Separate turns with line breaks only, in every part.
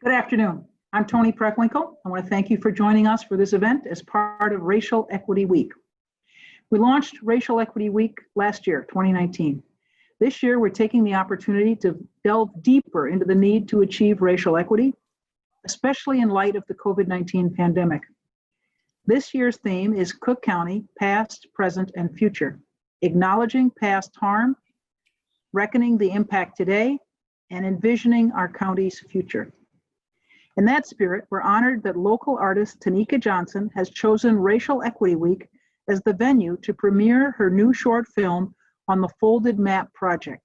Good afternoon. I'm Toni Preckwinkle. I want to thank you for joining us for this event as part of Racial Equity Week. We launched Racial Equity Week last year, 2019. This year, we're taking the opportunity to delve deeper into the need to achieve racial equity, especially in light of the COVID-19 pandemic. This year's theme is Cook County, Past, Present, and Future, acknowledging past harm, reckoning the impact today, and envisioning our county's future. In that spirit, we're honored that local artist Tonika Johnson has chosen Racial Equity Week as the venue to premiere her new short film on the Folded Map Project.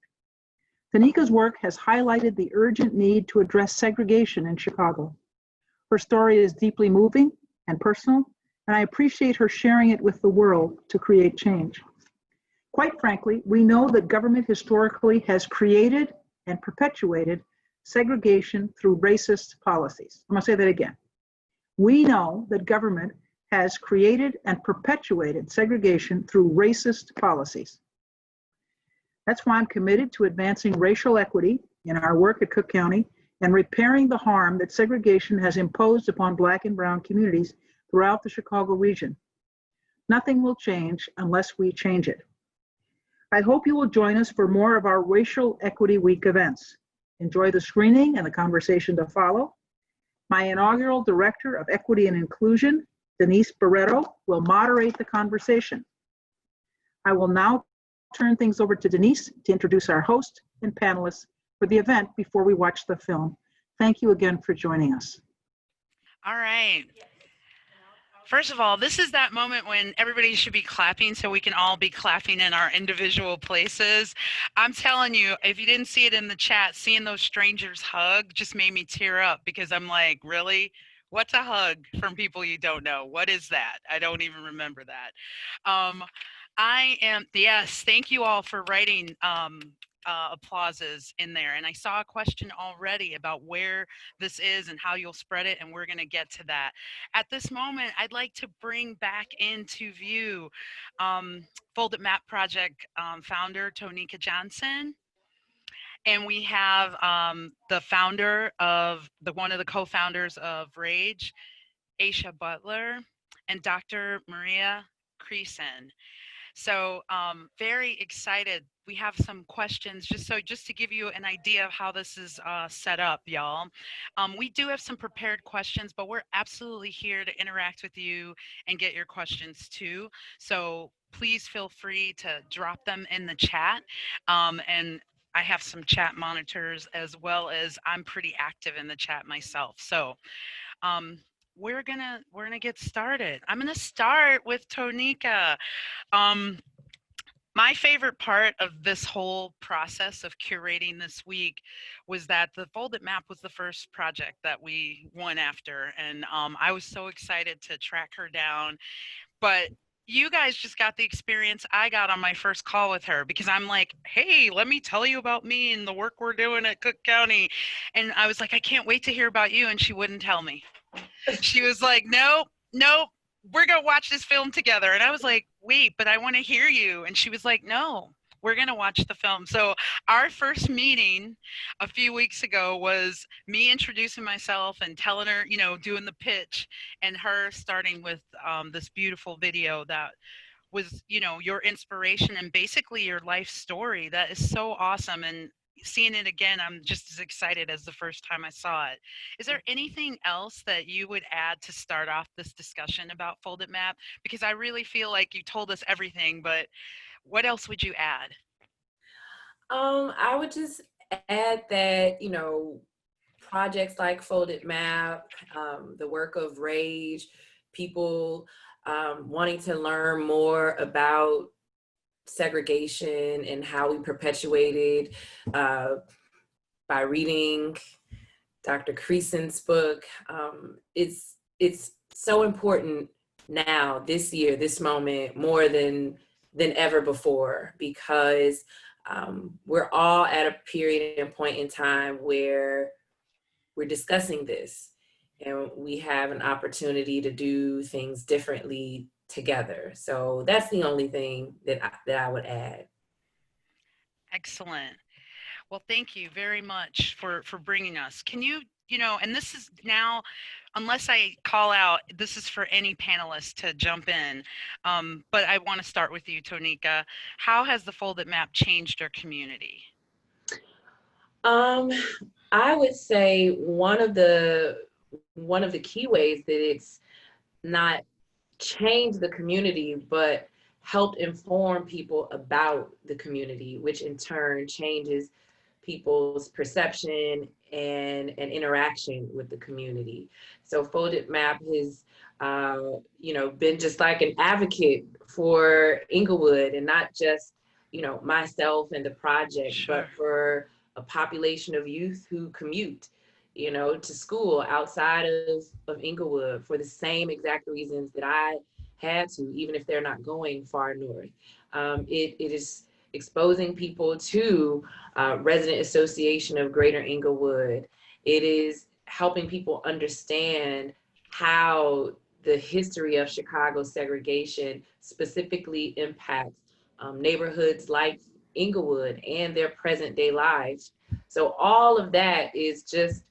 Tonika's work has highlighted the urgent need to address segregation in Chicago. Her story is deeply moving and personal, and I appreciate her sharing it with the world to create change. Quite frankly, we know that government historically has created and perpetuated segregation through racist policies. I'm going to say that again. We know that government has created and perpetuated segregation through racist policies. That's why I'm committed to advancing racial equity in our work at Cook County and repairing the harm that segregation has imposed upon Black and Brown communities throughout the Chicago region. Nothing will change unless we change it. I hope you will join us for more of our Racial Equity Week events. Enjoy the screening and the conversation to follow. My inaugural Director of Equity and Inclusion, Denise Barreto, will moderate the conversation. I will now turn things over to Denise to introduce our host and panelists for the event before we watch the film. Thank you again for joining us.
All right. First of all, this is that moment when everybody should be clapping so we can all be clapping in our individual places. I'm telling you, if you didn't see it in the chat, seeing those strangers hug just made me tear up because I'm like, really? What's a hug from people you don't know? What is that? I don't even remember that. Yes, thank you all for writing applauses in there. And I saw a question already about where this is and how you'll spread it, and we're going to get to that. At this moment, I'd like to bring back into view Folded Map Project founder Tonika Johnson. And we have the founder of one of the co-founders of RAGE, Asiaha Butler, and Dr. Maria Krysan. So very excited. We have some questions just to give you an idea of how this is set up, y'all. We do have some prepared questions, but we're absolutely here to interact with you and get your questions too. So please feel free to drop them in the chat. And I have some chat monitors as well as I'm pretty active in the chat myself. So we're gonna get started. I'm gonna start with Tonika. My favorite part of this whole process of curating this week was that the Folded Map was the first project that we went after, and I was so excited to track her down. But you guys just got the experience I got on my first call with her because I'm like, hey, let me tell you about me and the work we're doing at Cook County. And I was like, I can't wait to hear about you. And she wouldn't tell me. She was like, nope, we're going to watch this film together. And I was like, wait, but I want to hear you. And she was like, no, we're going to watch the film. So our first meeting a few weeks ago was me introducing myself and telling her, doing the pitch, and her starting with this beautiful video that was, your inspiration and basically your life story. That is so awesome. And seeing it again, I'm just as excited as the first time I saw it. Is there anything else that you would add to start off this discussion about Folded Map? Because I really feel like you told us everything, but what else would you add?
I would just add that, projects like Folded Map, the work of RAGE, people wanting to learn more about segregation and how we perpetuated by reading Dr. Krysan's book. It's so important now, this year, this moment, more than ever before, because we're all at a period and point in time where we're discussing this, and we have an opportunity to do things differently together. So that's the only thing that I would add.
Excellent. Well, thank you very much for bringing us. Can you you know, and this is now, unless I call out, this is for any panelist to jump in. But I want to start with you, Tonika. How has the folded map changed our community?
Um, I would say one of the key ways that it's not changed the community, but helped inform people about the community, which in turn changes people's perception and interaction with the community. So Folded Map has, been just like an advocate for Englewood, and not just, myself and the project, but
Sure.
for a population of youth who commute, to school outside of Englewood for the same exact reasons that I had to, even if they're not going far north. It is exposing people to Resident Association of Greater Englewood. It is helping people understand how the history of Chicago segregation specifically impacts neighborhoods like Englewood and their present day lives. So all of that is just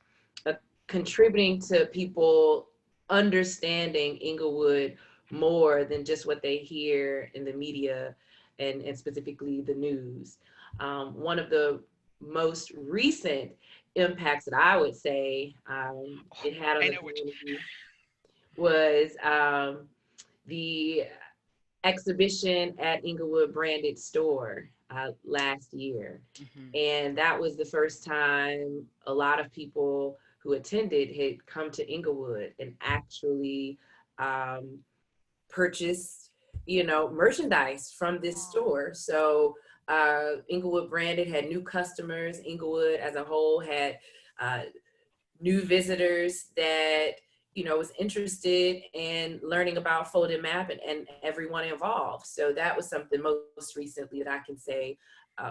contributing to people understanding Englewood more than just what they hear in the media and specifically the news. One of the most recent impacts that I would say it had on
I
the
know which.
community was the exhibition at Englewood branded store last year.
Mhm.
And that was the first time a lot of people who attended had come to Englewood and actually purchased, merchandise from this store. So Englewood branded had new customers. Englewood as a whole had uh, new visitors that was interested in learning about Folded Map and everyone involved. So that was something most recently that I can say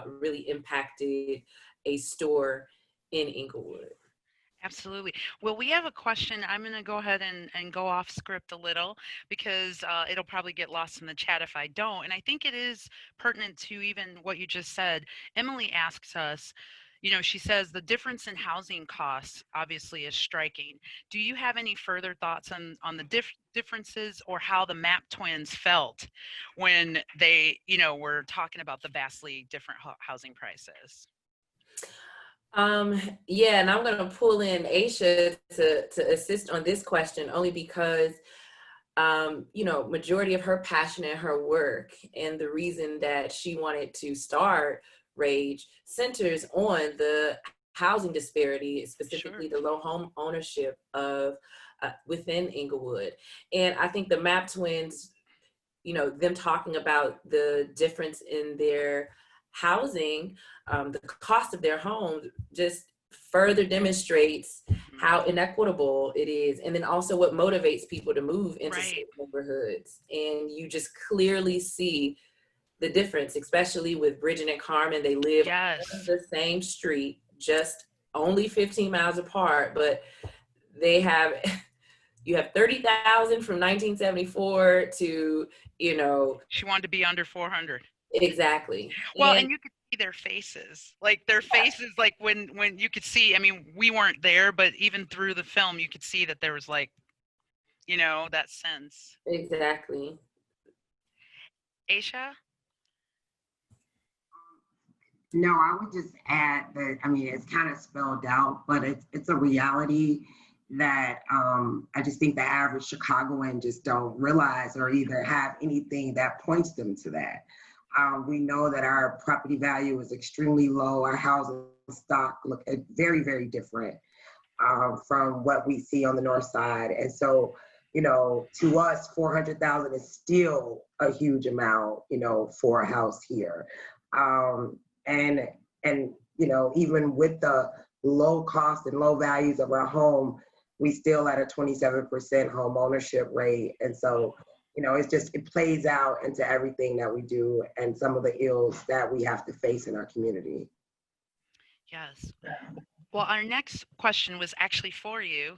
really impacted a store in Englewood.
Absolutely. Well, we have a question. I'm going to go ahead and go off script a little because it'll probably get lost in the chat if I don't. And I think it is pertinent to even what you just said. Emily asks us, you know, she says the difference in housing costs obviously is striking. Do you have any further thoughts on the differences or how the Map twins felt when they, you know, were talking about the vastly different housing prices?
Yeah, and I'm going to pull in Aisha to assist on this question only because, majority of her passion and her work and the reason that she wanted to start Rage centers on the housing disparity,
Sure.
specifically the low home ownership of within Englewood. And I think the Map twins, them talking about the difference in their housing, the cost of their homes just further demonstrates
Mhm.
how inequitable it is. And then also what motivates people to move into
Right.
certain neighborhoods. And you just clearly see the difference, especially with Bridget and Carmen. They live on
Yes.
the same street, just only 15 miles apart, but they have you have 30,000 from 1974 to,
She wanted to be under 400.
exactly.
Well,
And
and you could see their faces. Like their faces, like when you could see, I mean, we weren't there, but even through the film you could see that there was like, you know, that sense.
exactly.
Aisha?
No, I would just add that, I mean, it's kind of spelled out, but it's a reality that I just think the average Chicagoan just don't realize or either have anything that points them to that. We know that our property value is extremely low. Our housing stock look very, very different from what we see on the north side. And so, to us, 400,000 is still a huge amount, for a house here. Um, and even with the low cost and low values of our home, we still at a 27% home ownership rate. And so, it plays out into everything that we do and some of the ills that we have to face in our community.
Yes. Well, our next question was actually for you.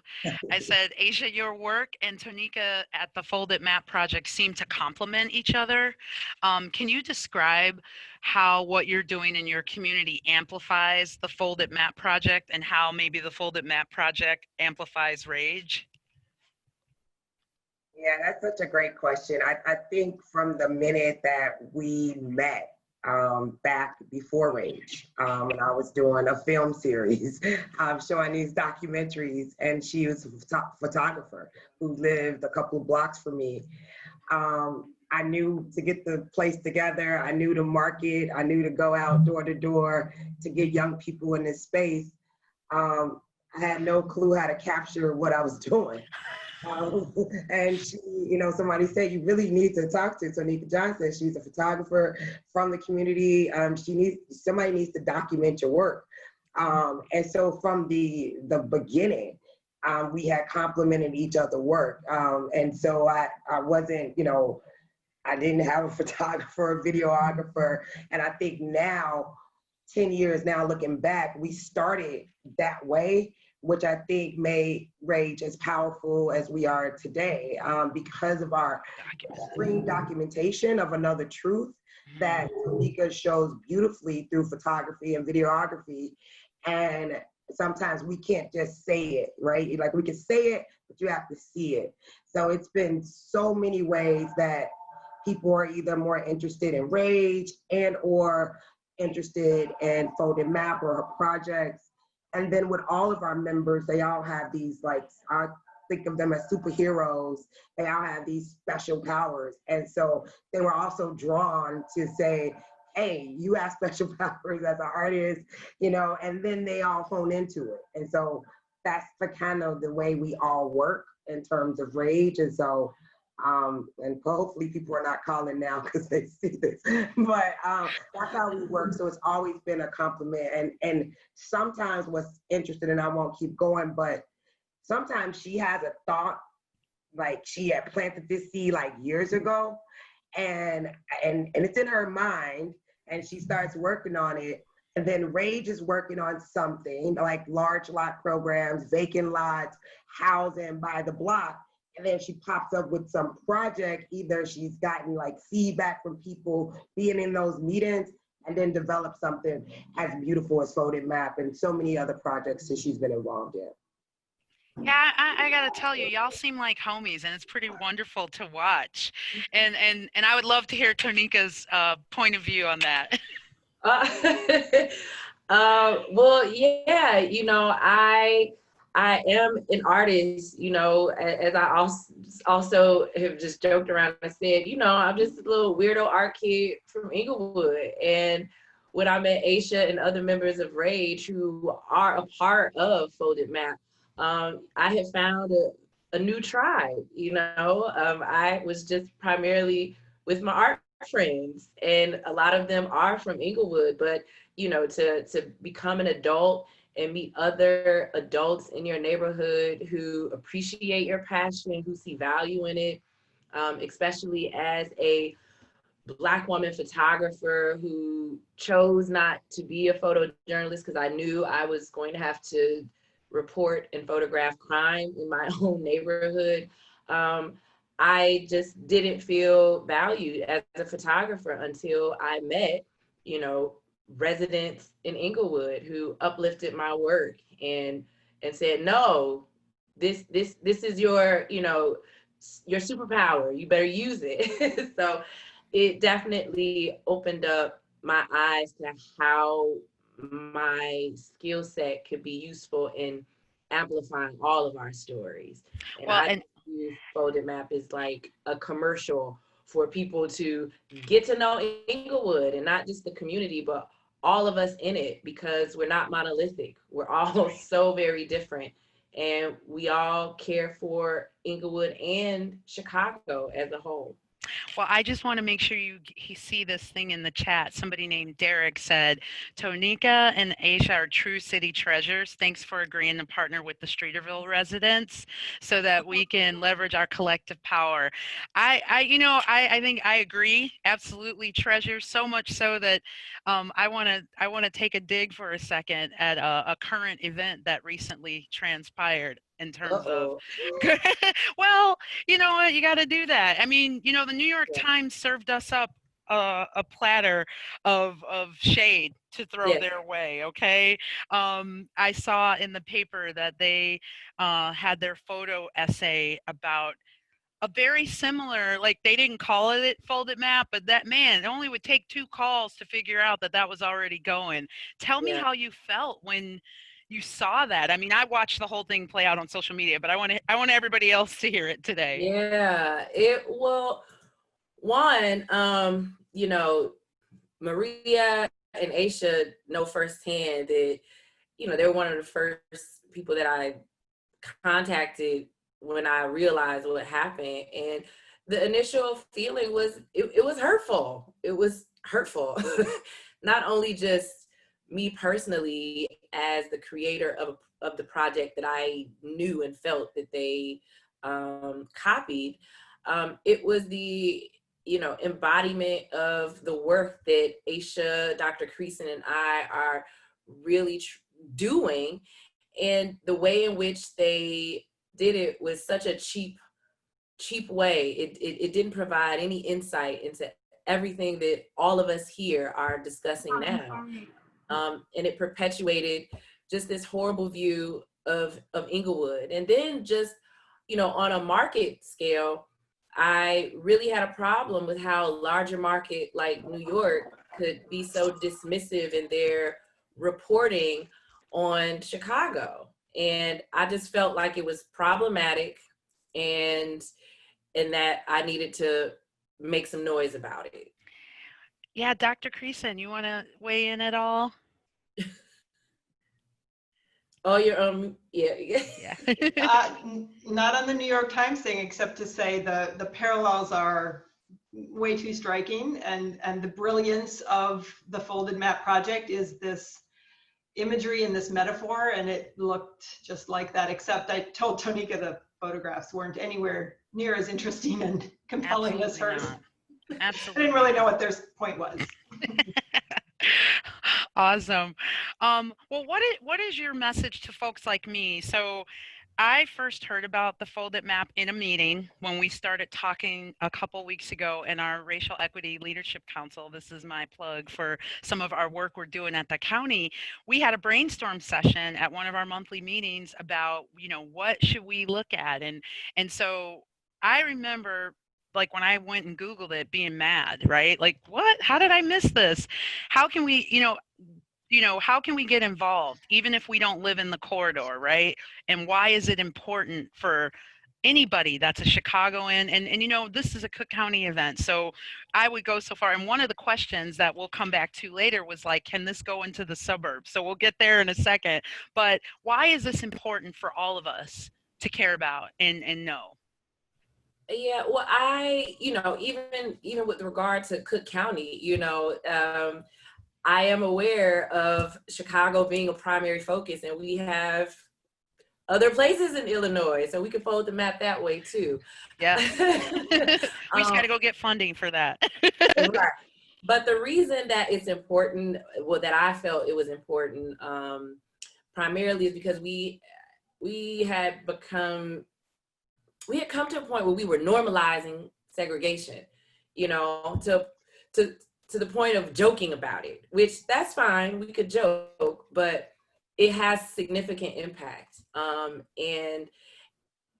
I said, Asia, your work and Tonika at the Folded Map Project seem to complement each other. Can you describe how what you're doing in your community amplifies the Folded Map Project and how maybe the Folded Map Project amplifies Rage?
Yeah, that's such a great question. I think from the minute that we met back before Rage, and I was doing a film series showing these documentaries, and she was a photographer who lived a couple of blocks from me. I knew to get the place together, I knew to market, I knew to go out door to door to get young people in this space. I had no clue how to capture what I was doing. And she, somebody said, you really need to talk to Tonika Johnson. She's a photographer from the community. Somebody needs to document your work. And so from the beginning, we had complemented each other's work. And so I wasn't, I didn't have a photographer, a videographer. And I think now, 10 years now, looking back, we started that way, which I think made Rage as powerful as we are today, because of our extreme documentation of another truth that Tonika shows beautifully through photography and videography. And sometimes we can't just say it, right? Like we can say it, but you have to see it. So it's been so many ways that people are either more interested in Rage and or interested in Folded Map or her projects. And then with all of our members, they all have these, like, I think of them as superheroes. They all have these special powers. And so they were also drawn to say, hey, you have special powers as an artist, and then they all hone into it. And so that's the kind of the way we all work in terms of Rage. And so, and hopefully people are not calling now because they see this, but that's how we work. So it's always been a compliment. And sometimes what's interesting, and I won't keep going, but sometimes she has a thought, like she had planted this seed like years ago, and it's in her mind, and she starts working on it. And then Rage is working on something like large lot programs, vacant lots, housing by the block. And then she pops up with some project. Either she's gotten like feedback from people being in those meetings, and then develop something as beautiful as Folded Map and so many other projects that she's been involved in.
Yeah, I gotta tell you, y'all seem like homies, and it's pretty wonderful to watch. And I would love to hear Tonika's point of view on that.
Well, yeah, I am an artist, as I also have just joked around and said, I'm just a little weirdo art kid from Englewood. And when I met Asia and other members of Rage who are a part of Folded Map, I have found a new tribe, I was just primarily with my art friends, and a lot of them are from Englewood, but to become an adult and meet other adults in your neighborhood who appreciate your passion, who see value in it, especially as a Black woman photographer who chose not to be a photojournalist because I knew I was going to have to report and photograph crime in my own neighborhood. I just didn't feel valued as a photographer until I met, residents in Englewood who uplifted my work and said, no, this is your, your superpower. You better use it. So it definitely opened up my eyes to how my skill set could be useful in amplifying all of our stories. And I use Folded Map is like a commercial for people to get to know Englewood, and not just the community, but all of us in it, because we're not monolithic. We're all so very different, and we all care for Englewood and Chicago as a whole.
Well, I just want to make sure you see this thing in the chat. Somebody named Derek said, Tonika and Asia are true city treasures. Thanks for agreeing to partner with the Streeterville residents so that we can leverage our collective power. I think I agree. Absolutely treasures, so much so that I want to take a dig for a second at a current event that recently transpired in terms of well, you know what, you got to do that. I mean, you know, the New York
Yeah.
Times served us up a platter of shade to throw
Yeah.
their way. Okay, I saw in the paper that they had their photo essay about a very similar, like they didn't call it folded map, but that, man, it only would take 2 calls to figure out that that was already going. Tell me
Yeah.
how you felt when you saw that. I mean, I watched the whole thing play out on social media, but I want everybody else to hear it today.
Yeah, you know, Maria and Aisha know firsthand that, you know, they were one of the first people that I contacted when I realized what happened. And the initial feeling was, it was hurtful. It was hurtful. Not only just me personally as the creator of the project that I knew and felt that they copied, it was the, you know, embodiment of the work that Aisha, Dr. Krysan, and I are really doing. And the way in which they did it was such a cheap way. It didn't provide any insight into everything that all of us here are discussing now. And it perpetuated just this horrible view of Englewood. And then just, you know, on a market scale, I really had a problem with how a larger market like New York could be so dismissive in their reporting on Chicago. And I just felt like it was problematic, and that I needed to make some noise about it.
Yeah, Dr. Krysan, you want to weigh in at all?
Oh, you're yeah.
Yeah.
Not on the New York Times thing, except to say the parallels are way too striking, and the brilliance of the folded map project is this imagery and this metaphor, and it looked just like that, except I told Tonika the photographs weren't anywhere near as interesting and compelling as hers.
Absolutely.
I didn't really know what their point was.
Awesome. Well, what is your message to folks like me? So I first heard about the folded map in a meeting when we started talking a couple weeks ago in our Racial Equity Leadership Council. This is my plug for some of our work we're doing at the county. We had a brainstorm session at one of our monthly meetings about, you know, what should we look at? And so I remember, like, when I went and Googled it, being mad, right? Like, what? How did I miss this? How can we, how can we get involved, even if we don't live in the corridor, right? And why is it important for anybody that's a Chicagoan? And you know, this is a Cook County event, so I would go so far. And one of the questions that we'll come back to later was like, can this go into the suburbs? So we'll get there in a second. But why is this important for all of us to care about and know?
Yeah, well, even with regard to Cook County, you know, I am aware of Chicago being a primary focus, and we have other places in Illinois, so we can fold the map that way too.
Yeah. We just got to go get funding for that.
Right. But the reason that it's important, well, that I felt it was important, primarily is because we had come to a point where we were normalizing segregation, you know, to the point of joking about it, which that's fine, we could joke, but it has significant impact. And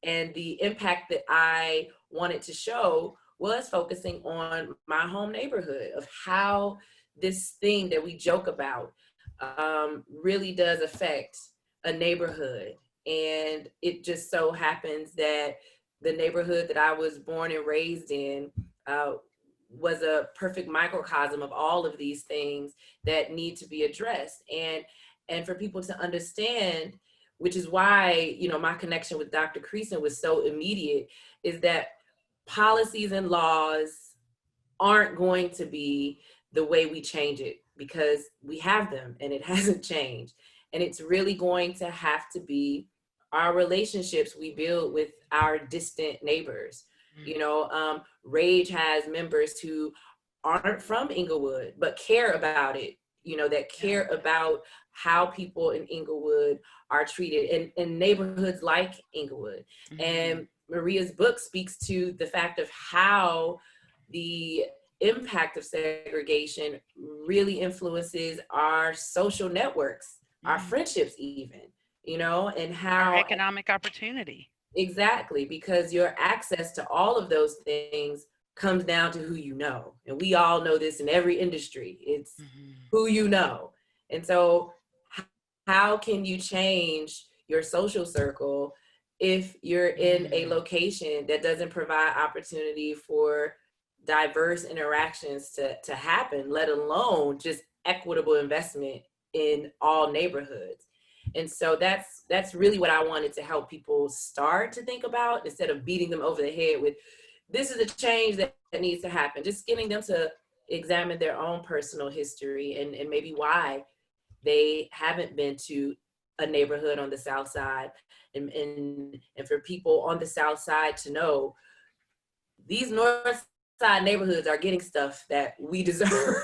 the impact that I wanted to show was focusing on my home neighborhood, of how this thing that we joke about really does affect a neighborhood. And it just so happens that the neighborhood that I was born and raised in was a perfect microcosm of all of these things that need to be addressed. And for people to understand, which is why, you know, my connection with Dr. Krysan was so immediate, is that policies and laws aren't going to be the way we change it, because we have them and it hasn't changed. And it's really going to have to be our relationships we build with our distant neighbors. You know, Rage has members who aren't from Englewood, but care about it, you know, that care about how people in Englewood are treated in neighborhoods like Englewood. And Maria's book speaks to the fact of how the impact of segregation really influences our social networks, our friendships even, you know, and how
our economic opportunity.
Exactly, because your access to all of those things comes down to who you know. And we all know this in every industry. It's who you know. And so how can you change your social circle if you're in a location that doesn't provide opportunity for diverse interactions to happen, let alone just equitable investment in all neighborhoods? And so that's really what I wanted to help people start to think about, instead of beating them over the head with, this is a change that needs to happen. Just getting them to examine their own personal history and maybe why they haven't been to a neighborhood on the South Side, and for people on the South Side to know these North Side neighborhoods are getting stuff that we deserve.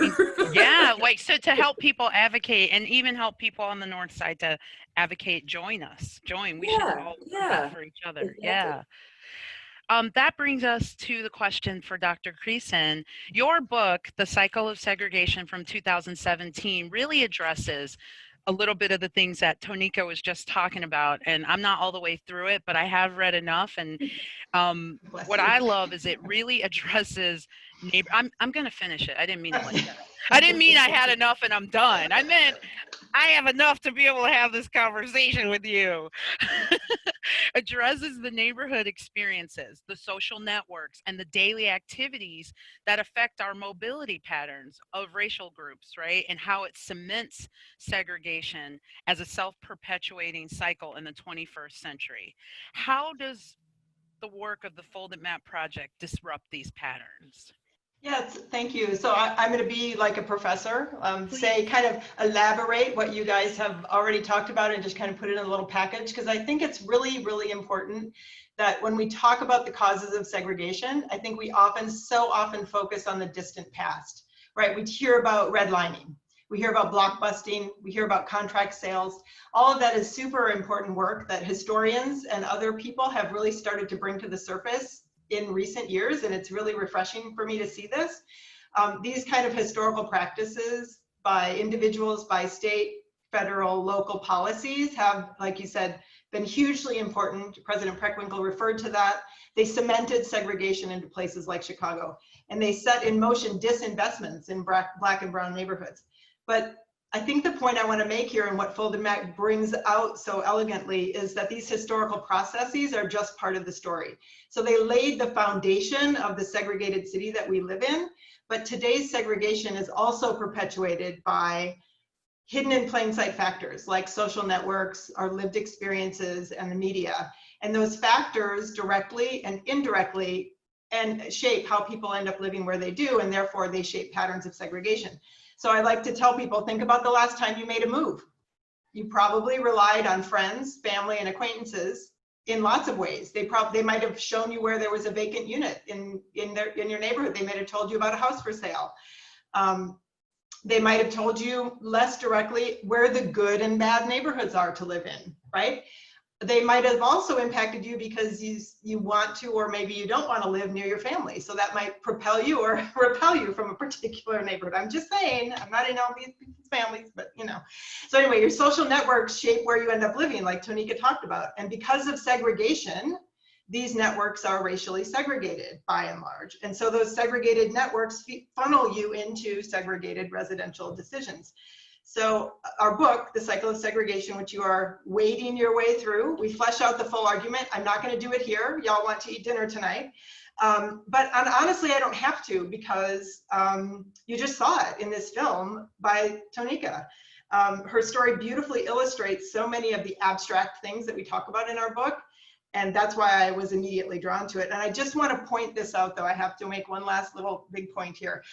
Yeah, like, so to help people advocate, and even help people on the North Side to advocate, join us. We should all advocate for each other.
Exactly.
Yeah. That brings us to the question for Dr. Krysan. Your book, The Cycle of Segregation from 2017, really addresses a little bit of the things that Tonika was just talking about. And I'm not all the way through it, but I have read enough. And what I love is it really addresses neighbor. I'm going to finish it. I didn't mean it like that. I didn't mean I had enough and I'm done. I meant I have enough to be able to have this conversation with you. Addresses the neighborhood experiences, the social networks, and the daily activities that affect our mobility patterns of racial groups, right? And how it cements segregation as a self-perpetuating cycle in the 21st century. How does the work of the Folded Map Project disrupt these patterns?
Yes, thank you. So I'm going to be like a professor,
Please.
kind of elaborate what you guys have already talked about and just kind of put it in a little package, because I think it's really, really important that when we talk about the causes of segregation, I think we so often focus on the distant past, right? We hear about redlining, we hear about blockbusting, we hear about contract sales. All of that is super important work that historians and other people have really started to bring to the surface in recent years, and it's really refreshing for me to see this. These kind of historical practices by individuals, by state, federal, local policies have, like you said, been hugely important. President Preckwinkle referred to that. They cemented segregation into places like Chicago, and they set in motion disinvestments in Black and brown neighborhoods. But I think the point I want to make here, and what Folded Map brings out so elegantly, is that these historical processes are just part of the story. So they laid the foundation of the segregated city that we live in, but today's segregation is also perpetuated by hidden in plain sight factors like social networks, our lived experiences, and the media. And those factors directly and indirectly shape how people end up living where they do, and therefore they shape patterns of segregation. So I like to tell people, think about the last time you made a move. You probably relied on friends, family, and acquaintances in lots of ways. They might have shown you where there was a vacant unit in your neighborhood. They might have told you about a house for sale. They might have told you less directly where the good and bad neighborhoods are to live in, right? They might have also impacted you because you want to, or maybe you don't want to live near your family. So that might propel you or repel you from a particular neighborhood. I'm just saying, I'm not in all these people's families, but you know. So anyway, your social networks shape where you end up living, like Tonika talked about. And because of segregation, these networks are racially segregated by and large. And so those segregated networks funnel you into segregated residential decisions. So our book, The Cycle of Segregation, which you are wading your way through, we flesh out the full argument. I'm not going to do it here. Y'all want to eat dinner tonight. But honestly, I don't have to, because you just saw it in this film by Tonika. Her story beautifully illustrates so many of the abstract things that we talk about in our book. And that's why I was immediately drawn to it. And I just want to point this out, though. I have to make one last little big point here.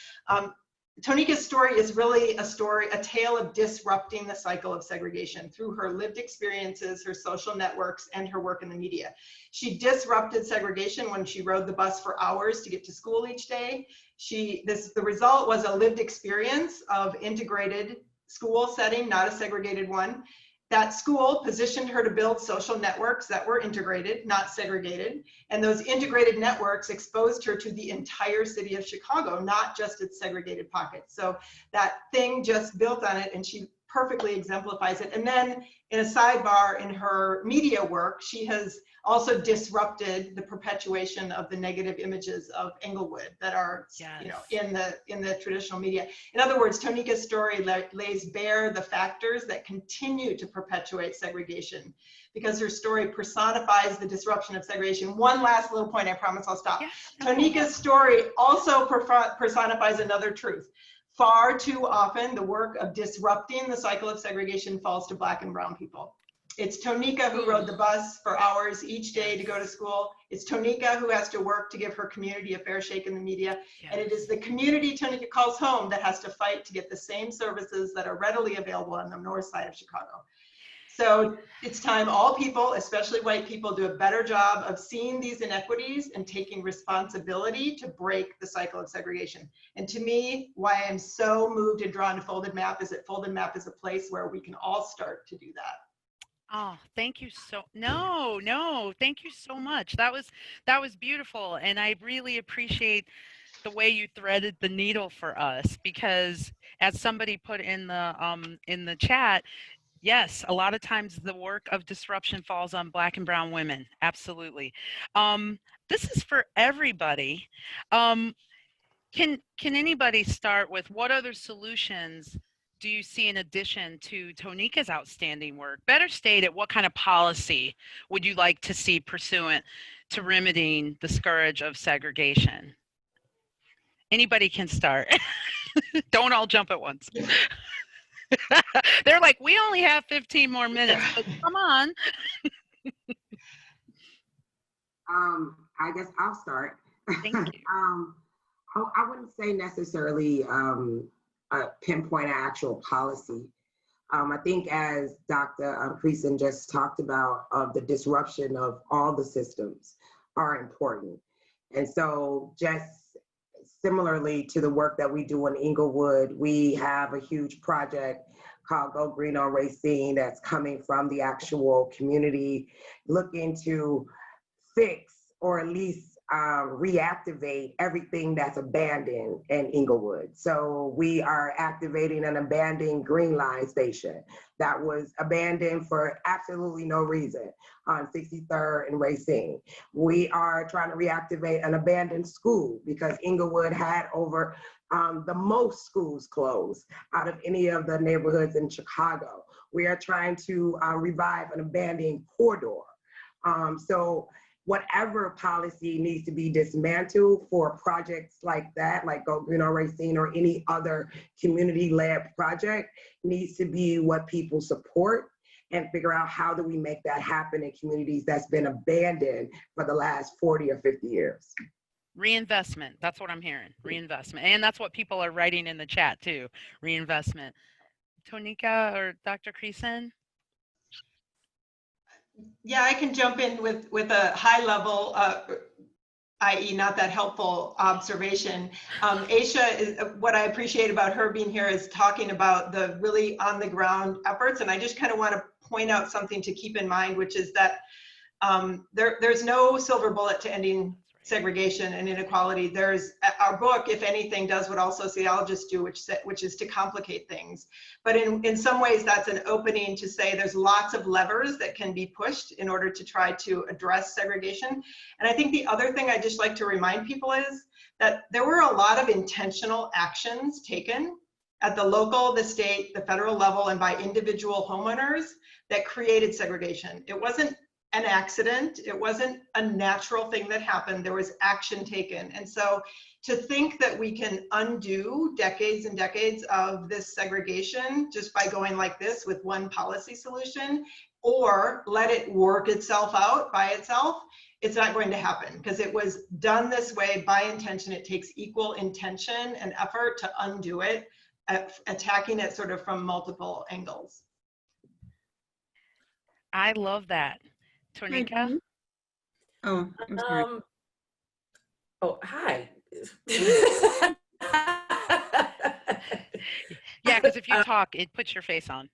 Tonika's story is really a tale of disrupting the cycle of segregation through her lived experiences, her social networks, and her work in the media. She disrupted segregation when she rode the bus for hours to get to school each day. The result was a lived experience of integrated school setting, not a segregated one. That school positioned her to build social networks that were integrated, not segregated. And those integrated networks exposed her to the entire city of Chicago, not just its segregated pockets. So that thing just built on it, and she perfectly exemplifies it. And then in a sidebar in her media work, she has also disrupted the perpetuation of the negative images of Englewood that are,
Yes.
you know, in the traditional media. In other words, Tonika's story lays bare the factors that continue to perpetuate segregation, because her story personifies the disruption of segregation. One last little point, I promise I'll stop.
Yeah.
Tonika's story also personifies another truth. Far too often, the work of disrupting the cycle of segregation falls to Black and brown people. It's Tonika who rode the bus for hours each day to go to school. It's Tonika who has to work to give her community a fair shake in the media.
Yes.
And it is the community Tonika calls home that has to fight to get the same services that are readily available on the north side of Chicago. So it's time all people, especially white people, do a better job of seeing these inequities and taking responsibility to break the cycle of segregation. And to me, why I'm so moved and drawn to Folded Map is that Folded Map is a place where we can all start to do that.
Oh, thank you thank you so much. That was beautiful, and I really appreciate the way you threaded the needle for us, because as somebody put in the chat, yes, a lot of times the work of disruption falls on Black and brown women. Absolutely. This is for everybody. Can anybody start with what other solutions do you see in addition to Tonika's outstanding work? Better stated, what kind of policy would you like to see pursuant to remedying the scourge of segregation? Anybody can start. Don't all jump at once. They're like, we only have 15 more minutes, but come on.
I guess I'll start.
Thank you.
I wouldn't say necessarily pinpoint an actual policy. I think as Dr. Krysan just talked about, the disruption of all the systems are important. And so just similarly to the work that we do in Englewood, we have a huge project called Go Green on Racine that's coming from the actual community, looking to fix or at least reactivate everything that's abandoned in Englewood. So we are activating an abandoned Green Line station that was abandoned for absolutely no reason on 63rd and Racine. We are trying to reactivate an abandoned school because Englewood had over the most schools closed out of any of the neighborhoods in Chicago. We are trying to revive an abandoned corridor. So whatever policy needs to be dismantled for projects like that, like Go Green on Racine or any other community-led project, needs to be what people support and figure out how do we make that happen in communities that's been abandoned for the last 40 or 50 years.
Reinvestment, that's what I'm hearing, reinvestment. And that's what people are writing in the chat too, reinvestment. Tonika or Dr. Krysan?
Yeah, I can jump in with a high level, i.e. not that helpful observation. Aisha, what I appreciate about her being here is talking about the really on the ground efforts. And I just kind of want to point out something to keep in mind, which is that there's no silver bullet to ending segregation and inequality. There's our book, if anything, does what all sociologists do, which is to complicate things. But in some ways, that's an opening to say there's lots of levers that can be pushed in order to try to address segregation. And I think the other thing I'd just like to remind people is that there were a lot of intentional actions taken at the local, the state, the federal level, and by individual homeowners that created segregation. It wasn't an accident. It wasn't a natural thing that happened. There was action taken. And so to think that we can undo decades and decades of this segregation just by going like this with one policy solution or let it work itself out by itself, it's not going to happen because it was done this way by intention. It takes equal intention and effort to undo it, attacking it sort of from multiple angles.
I love that. Tonika?
Oh, I'm sorry.
Oh, hi.
Yeah, because if you talk, it puts your face on.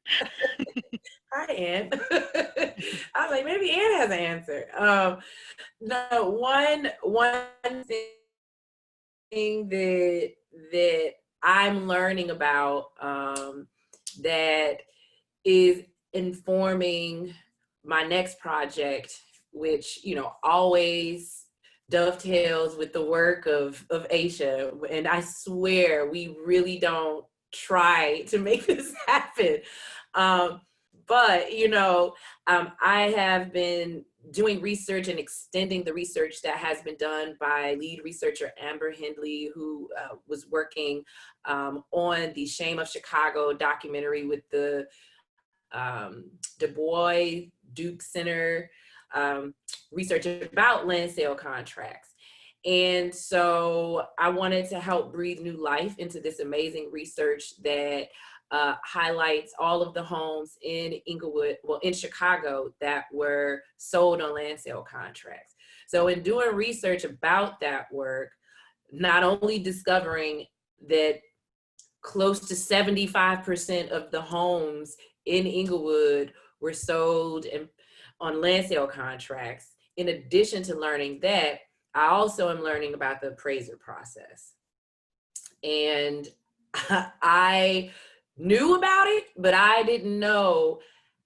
Hi, Ann. I was like, maybe Ann has an answer. No, one thing that I'm learning about that is informing my next project, which, you know, always dovetails with the work of Asia. And I swear we really don't try to make this happen. But, you know, I have been doing research and extending the research that has been done by lead researcher Amber Hindley, who was working on the Shame of Chicago documentary with the Du Bois Duke Center research about land sale contracts. And so I wanted to help breathe new life into this amazing research that highlights all of the homes in Englewood, well, in Chicago, that were sold on land sale contracts. So in doing research about that work, not only discovering that close to 75% of the homes in Englewood were sold on land sale contracts, in addition to learning that, I also am learning about the appraiser process. And I knew about it, but I didn't know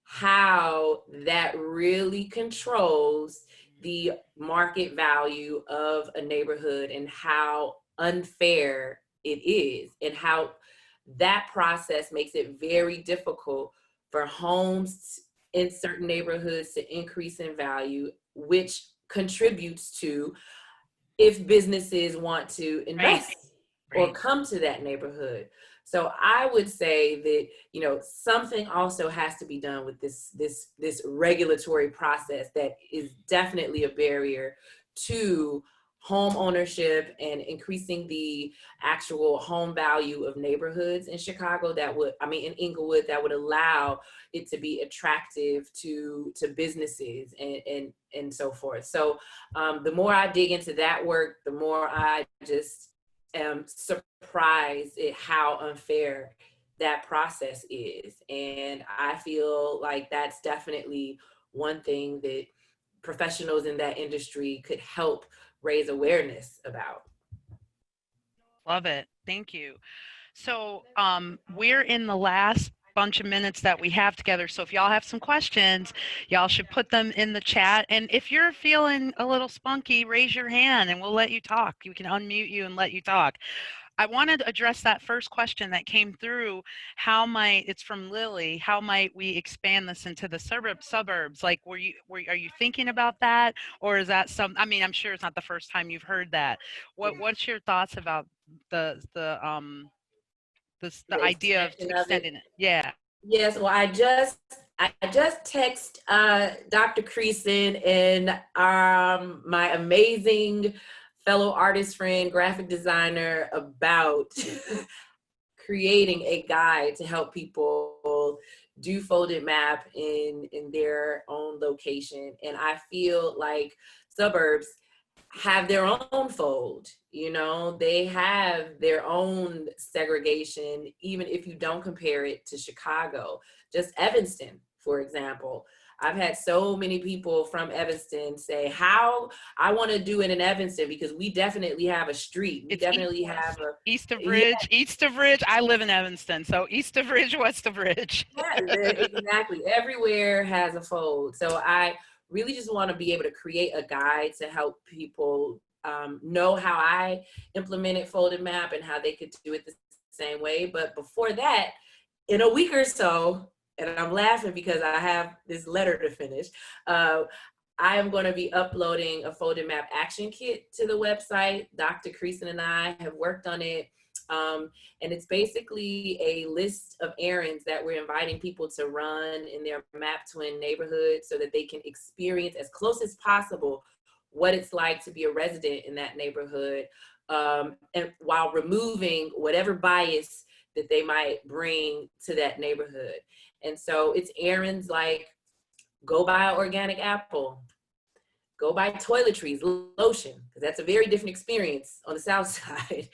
how that really controls the market value of a neighborhood and how unfair it is, and how that process makes it very difficult for homes in certain neighborhoods to increase in value, which contributes to if businesses want to invest or come to that neighborhood. So I would say that, you know, something also has to be done with this regulatory process that is definitely a barrier to home ownership and increasing the actual home value of neighborhoods in Chicago that would, I mean, in Englewood, that would allow it to be attractive to businesses and so forth. So the more I dig into that work, the more I just am surprised at how unfair that process is. And I feel like that's definitely one thing that professionals in that industry could help raise awareness about.
Love it. Thank you. So we're in the last bunch of minutes that we have together. So if y'all have some questions, y'all should put them in the chat. And if you're feeling a little spunky, raise your hand and we'll let you talk. We can unmute you and let you talk. I wanted to address that first question that came through. It's from Lily, how might we expand this into the suburbs? Like, are you thinking about that? Or is that I mean, I'm sure it's not the first time you've heard that. What's your thoughts about the idea of extending it? Yeah.
Yes, well, I just text Dr. Krysan and my amazing fellow artist friend, graphic designer, about creating a guide to help people do folded map in their own location. And I feel like suburbs have their own fold, you know, they have their own segregation, even if you don't compare it to Chicago. Just Evanston, for example. I've had so many people from Evanston say how I want to do it in Evanston because we definitely have a street. We definitely have a
East of Bridge, yeah. East of Bridge. I live in Evanston, so East of Bridge, West of Bridge.
Yeah, exactly. Everywhere has a fold. So I really just want to be able to create a guide to help people know how I implemented folded map and how they could do it the same way. But before that, in a week or so, and I'm laughing because I have this letter to finish, I am going to be uploading a folded map action kit to the website. Dr. Krysan and I have worked on it And it's basically a list of errands that we're inviting people to run in their map twin neighborhood so that they can experience as close as possible what it's like to be a resident in that neighborhood, and while removing whatever bias that they might bring to that neighborhood. And so it's errands like go buy an organic apple, go buy toiletries, lotion, because that's a very different experience on the South Side.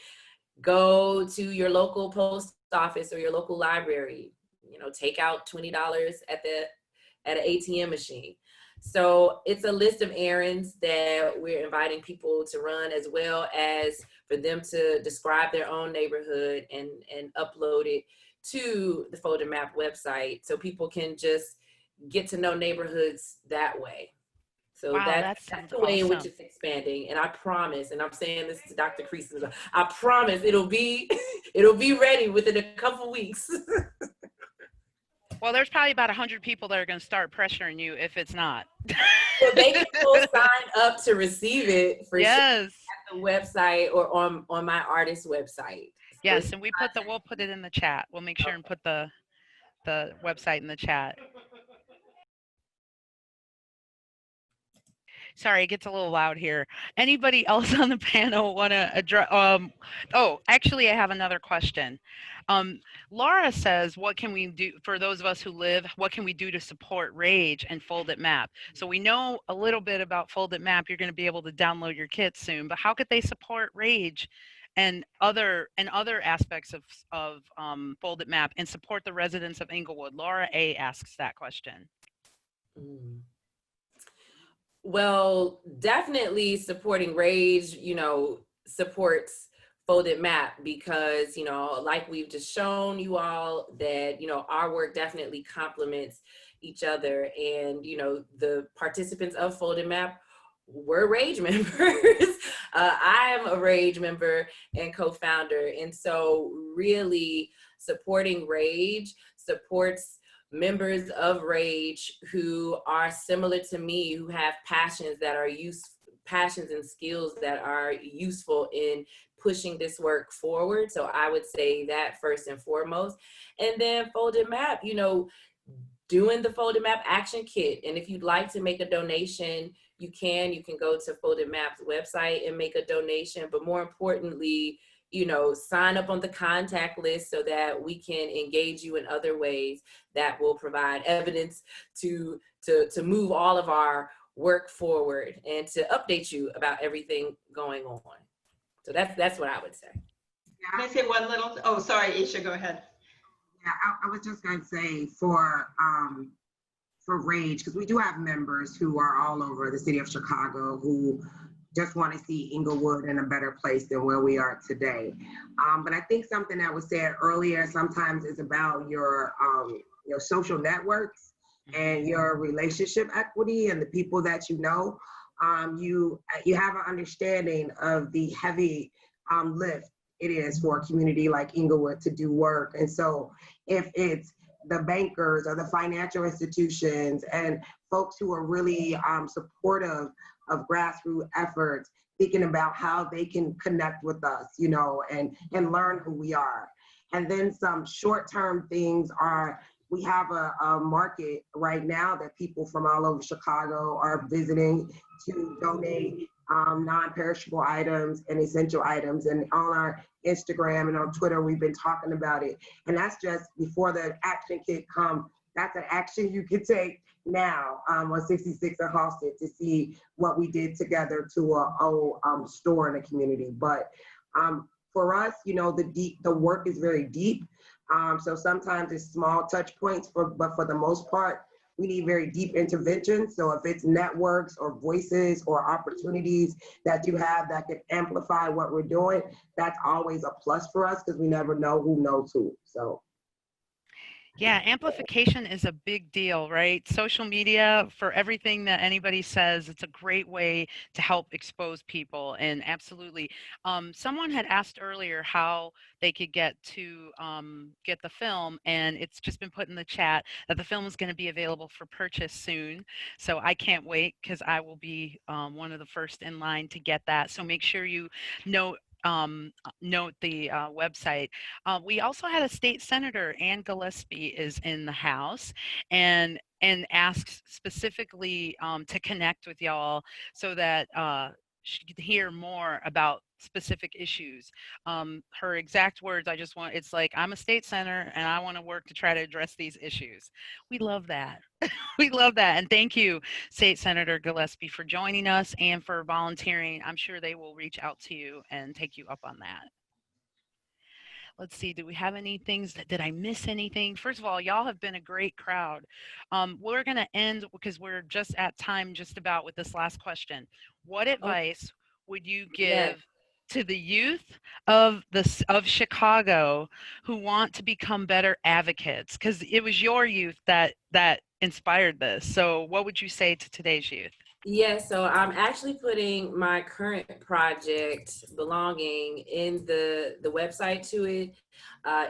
Go to your local post office or your local library, take out $20 at an ATM machine. So it's a list of errands that we're inviting people to run, as well as for them to describe their own neighborhood and upload it to the Folded Map website so people can just get to know neighborhoods that way. So
Wow,
that's the way in which it's expanding. And I promise, and I'm saying this to Dr. Krysan, I promise it'll be ready within a couple weeks.
Well, there's probably about 100 people that are going to start pressuring you if it's not.
Well, they can still sign up to receive it for sure
Yes.
at the website or on my artist website.
Yes, and we'll put it in the chat. We'll make sure and put the website in the chat. Sorry, it gets a little loud here. Anybody else on the panel want to address? Oh, actually, I have another question. Laura says, what can we do for those of us who live? What can we do to support RAGE and Folded Map? So we know a little bit about Folded Map. You're going to be able to download your kit soon, but how could they support RAGE and other aspects of Folded Map and support the residents of Englewood? Laura A asks that question.
Well, definitely supporting RAGE, supports Folded Map because, like we've just shown you all that, our work definitely complements each other. And, the participants of Folded Map were RAGE members. I'm a RAGE member and co-founder. And so really supporting RAGE supports members of RAGE who are similar to me, who have passions and skills that are useful in pushing this work forward. So I would say that first and foremost. And then Folded Map, doing the Folded Map action kit. And if you'd like to make a donation, you can go to Folded Map's website and make a donation. But more importantly, sign up on the contact list so that we can engage you in other ways that will provide evidence to move all of our work forward and to update you about everything going on. So that's what I would say.
Can I say one little, oh, sorry, Aisha, go ahead.
Yeah, I was just going to say for RAGE, because we do have members who are all over the city of Chicago who just want to see Englewood in a better place than where we are today. But I think something that was said earlier sometimes is about your social networks and your relationship equity and the people that you know. You have an understanding of the heavy lift it is for a community like Englewood to do work. And so if it's the bankers or the financial institutions and folks who are really supportive of grassroots efforts, thinking about how they can connect with us, and learn who we are. And then some short-term things are, we have a market right now that people from all over Chicago are visiting to donate non-perishable items and essential items. And on our Instagram and on Twitter, we've been talking about it. And that's just before the action kit comes. That's an action you can take now on 66 and Halsted to see what we did together to a store in the community. But for us, the work is very deep. So sometimes it's small touch points, but for the most part, we need very deep intervention. So if it's networks or voices or opportunities that you have that can amplify what we're doing, that's always a plus for us because we never know who knows who. So.
Yeah, amplification is a big deal, right? Social media, for everything that anybody says, it's a great way to help expose people. And absolutely. Someone had asked earlier how they could get the film, and it's just been put in the chat that the film is going to be available for purchase soon. So I can't wait because I will be one of the first in line to get that. So make sure you know note the website. We also had a state senator, Ann Gillespie, is in the house, and asks specifically to connect with y'all so that she could hear more about specific issues. Her exact words, it's like, I'm a state senator and I want to work to try to address these issues. We love that. We love that. And thank you, State Senator Gillespie, for joining us and for volunteering. I'm sure they will reach out to you and take you up on that. Let's see, do we have any things did I miss anything? First of all, y'all have been a great crowd. We're going to end because we're just at time just about with this last question. What advice would you give to the youth of Chicago who want to become better advocates? Because it was your youth that inspired this. So what would you say to today's youth?
Yeah, so I'm actually putting my current project, Belonging, in the website to it,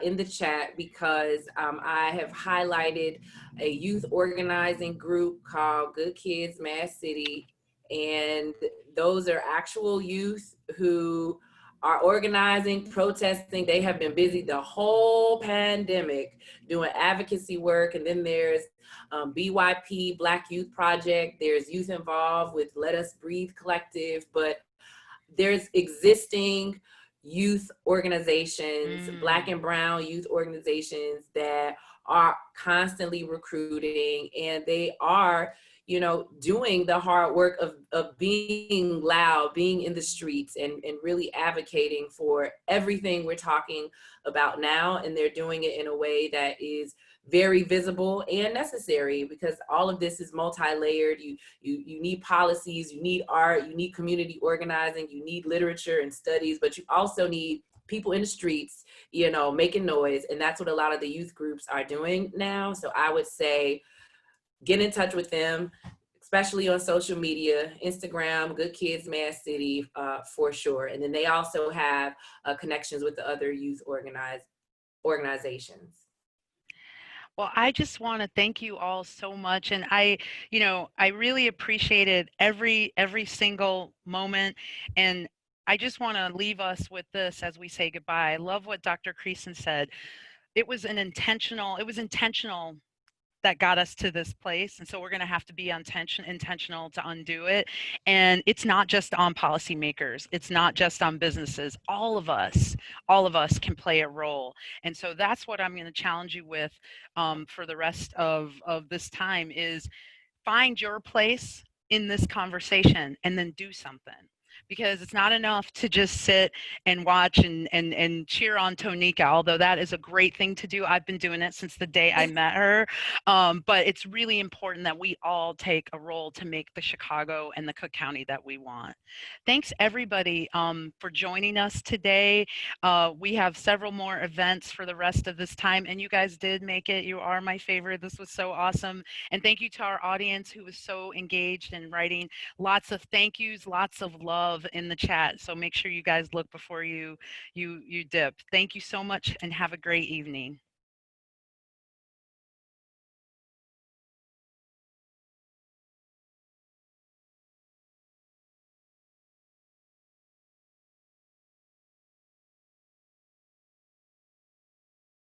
in the chat, because I have highlighted a youth organizing group called Good Kids Mad City. And those are actual youth who are organizing, protesting. They have been busy the whole pandemic doing advocacy work. And then there's BYP, Black Youth Project. There's youth involved with Let Us Breathe Collective, but there's existing youth organizations, Black and Brown youth organizations that are constantly recruiting, and they are, you know, doing the hard work of being loud, being in the streets, and really advocating for everything we're talking about now. And they're doing it in a way that is very visible and necessary, because all of this is multi-layered. You need policies, you need art, you need community organizing, you need literature and studies, but you also need people in the streets, you know, making noise. And that's what a lot of the youth groups are doing now. So I would say, get in touch with them, especially on social media, Instagram, Good Kids Mad City, for sure. And then they also have connections with the other youth organizations.
Well, I just want to thank you all so much. And I really appreciated every single moment. And I just want to leave us with this as we say goodbye. I love what Dr. Krysan said. It was intentional that got us to this place. And so we're going to have to be intentional to undo it. And it's not just on policymakers. It's not just on businesses. All of us can play a role. And so that's what I'm going to challenge you with for the rest of this time is find your place in this conversation and then do something. Because it's not enough to just sit and watch and cheer on Tonika, although that is a great thing to do. I've been doing it since the day I met her. But it's really important that we all take a role to make the Chicago and the Cook County that we want. Thanks everybody for joining us today. We have several more events for the rest of this time, and you guys did make it. You are my favorite. This was so awesome. And thank you to our audience who was so engaged in writing. Lots of thank yous, lots of love in the chat. So make sure you guys look before you dip. Thank you so much and have a great evening.